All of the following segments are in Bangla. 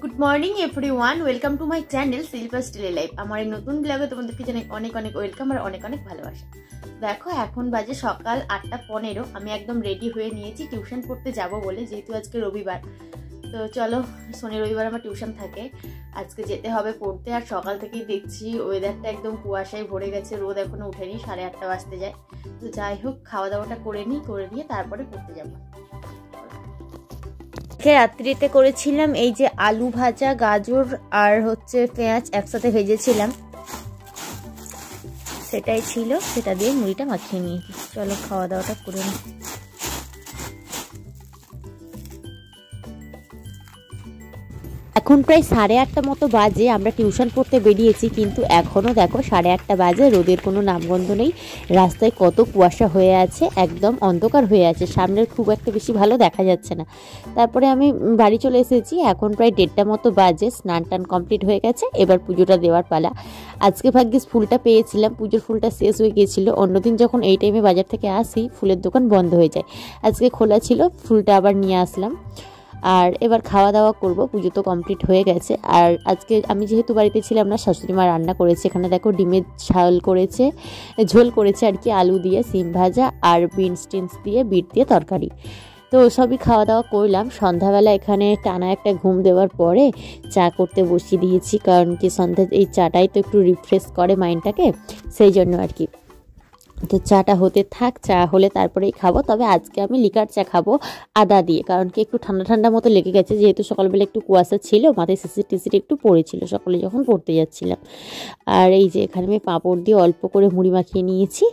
Good morning everyone, welcome to my channel Shilpa's daily life. আমার এই নতুন ব্লগে তোমাদেরকে জানাই অনেক অনেক ওয়েলকাম আর অনেক অনেক ভালোবাসা। দেখো এখন বাজে সকাল 8:15। আমি একদম রেডি হয়ে নিয়েছি টিউশন পড়তে যাব বলে, যেহেতু আজকে রবিবার। তো চলো, শনি রবিবার আমার টিউশন থাকে, আজকে যেতে হবে পড়তে। আর সকাল থেকেই দেখছি ওয়েদারটা একদম কুয়াশায় ভরে গেছে, রোদ এখনো উঠেনি, 8:30 বাজতে যায়। তো যাই হোক, খাওয়া দাওয়াটা করে নিয়ে তারপরে পড়তে যাবো। রাত্রিতে করেছিলাম এই যে আলু ভাজা, গাজর আর পেঁয়াজ একসাথে ভেজেছিলাম, সেটাই ছিল, সেটা দিয়ে মুড়িটা মাখিয়ে নিয়েছি। চলো খাওয়া দাওয়াটা করে নিই। এখন প্রায় 8:30 মতো বাজে, আমরা টিউশন পড়তে বেরিয়েছি, কিন্তু এখনও দেখো 8:30 বাজে, রোদের কোনো নামগন্ধ নেই। রাস্তায় কত কুয়াশা হয়ে আছে, একদম অন্ধকার হয়ে আছে, সামনের খুব একটা বেশি ভালো দেখা যাচ্ছে না। তারপরে আমি বাড়ি চলে এসেছি, এখন প্রায় 1:30 মতো বাজে, স্নান টান কমপ্লিট হয়ে গেছে, এবার পুজোটা দেওয়ার পালা। আজকে ভাগ্যিস ফুলটা পেয়েছিলাম, পুজোর ফুলটা শেষ হয়ে গিয়েছিলো। অন্যদিন যখন এই টাইমে বাজার থেকে আসি ফুলের দোকান বন্ধ হয়ে যায়, আজকে খোলা ছিল, ফুলটা আবার নিয়ে আসলাম। আর এবার খাওয়া দাওয়া করব, পুজো তো কমপ্লিট হয়ে গেছে। আর আজকে আমি যেহেতু বাড়িতে ছিলাম না, শাশুড়ি মা রান্না করেছে। এখানে দেখো ডিমের ঝোল করেছে আর কি, আলু দিয়ে সিম ভাজা আর বিনস দিয়ে বিট দিয়ে তরকারি। তো সবই খাওয়া দাওয়া করলাম। সন্ধ্যাবেলা এখানে টানা একটা ঘুম দেওয়ার পরে চা করতে বসিয়ে দিয়েছি, কারণ কি সন্ধ্যা এই চাটাই তো একটু রিফ্রেশ করে মাইন্ডটাকে, সেই জন্য আর কি। তো চাটা হতে থাক, চা হলে তারপরেই খাবো। তবে আজকে আমি লিকার চা খাবো আদা দিয়ে, কারণ কি একটু ঠান্ডা ঠান্ডা মতো লেগে গেছে, যেহেতু সকালবেলা একটু কুয়াশা ছিল, মাথায় শিশির একটু পড়েছিল সকালে যখন পড়তে যাচ্ছিলাম। আর এই যে এখানে আমি পাঁপড় দিয়ে অল্প করে মুড়ি মাখিয়ে নিয়েছি,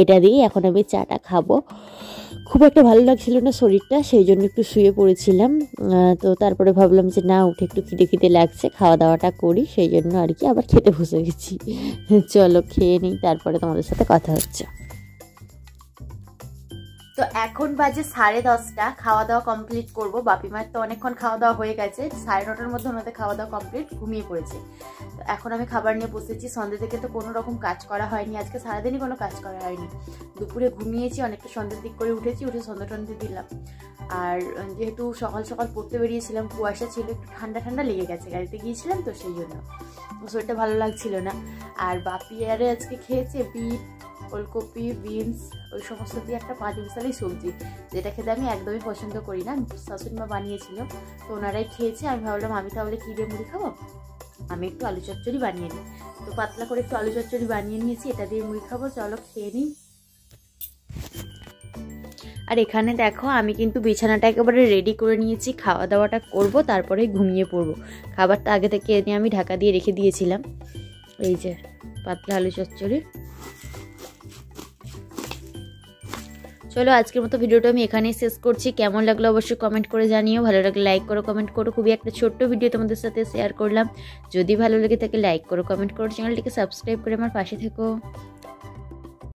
এটা দিয়ে এখন আমি চাটা খাবো। খুব একটা ভালো লাগছিল না শরীরটা, সেই জন্য একটু শুয়ে পড়েছিলাম। তো তারপরে ভাবলাম যে না, উঠে একটু খিদে লাগছে, খাওয়া দাওয়াটা করি, সেই জন্য আর কি আবার খেতে বসে গেছি। চলো খেয়ে নিই, তারপরে তোমাদের সাথে কথা হচ্ছে। তো এখন বাজে 10:30, খাওয়া দাওয়া কমপ্লিট করবো। বাপি মায়ের তো অনেকক্ষণ খাওয়া দাওয়া হয়ে গেছে, 9:30টার মধ্যে ওনাদের খাওয়া দাওয়া কমপ্লিট, ঘুমিয়ে পড়েছে। তো এখন আমি খাবার নিয়ে বসেছি। সন্ধ্যে থেকে তো কোনো রকম কাজ করা হয়নি, আজকে সারাদিনই কোনো কাজ করা হয়নি। দুপুরে ঘুমিয়েছি, অনেকটা সন্ধ্যের দিক করে উঠে সন্ধ্যা টন্ধে দিলাম। আর যেহেতু সকাল সকাল পড়তে বেরিয়েছিলাম, কুয়াশা ছিল, একটু ঠান্ডা ঠান্ডা লেগে গেছে, গাড়িতে গিয়েছিলাম তো সেই জন্য শরীরটা ভালো লাগছিল না। আর বাপি আরে আজকে খেয়েছে বিট, ওলকপি, বিনস, ওই সমস্ত দিয়ে একটা 5 মিশালি সবজি, যেটা খেতে আমি একদমই পছন্দ করি না। শাশুড়ি মা বানিয়েছিল, তো ওনারাই খেয়েছে। আমি ভাবলাম আমি তাহলে কী দিয়ে মুড়ি খাবো, আমি একটু আলু চচ্চড়ি বানিয়ে নিই। তো পাতলা করে একটু আলু চচ্চড়ি বানিয়ে নিয়েছি, এটা দিয়ে মুড়ি খাবো। চলো খেয়ে নিই। আর এখানে দেখো আমি কিন্তু বিছানাটা একেবারে রেডি করে নিয়েছি, খাওয়া দাওয়াটা করব, তারপরে ঘুমিয়ে পড়বো। খাবারটা আগে থেকে এনে আমি ঢাকা দিয়ে রেখে দিয়েছিলাম। এই যে পাতলা আলু চচ্চড়ি। চলো আজকের মতো ভিডিওটা আমি এখানেই শেষ করছি। কেমন লাগলো অবশ্যই কমেন্ট করে জানিও, ভালো লাগলে লাইক করো, কমেন্ট করো। খুবই একটা ছোট্ট ভিডিও তোমাদের সাথে শেয়ার করলাম। যদি ভালো লেগে থাকে লাইক করো, কমেন্ট করো, চ্যানেলটিকে সাবস্ক্রাইব করে আমার পাশে থেকো।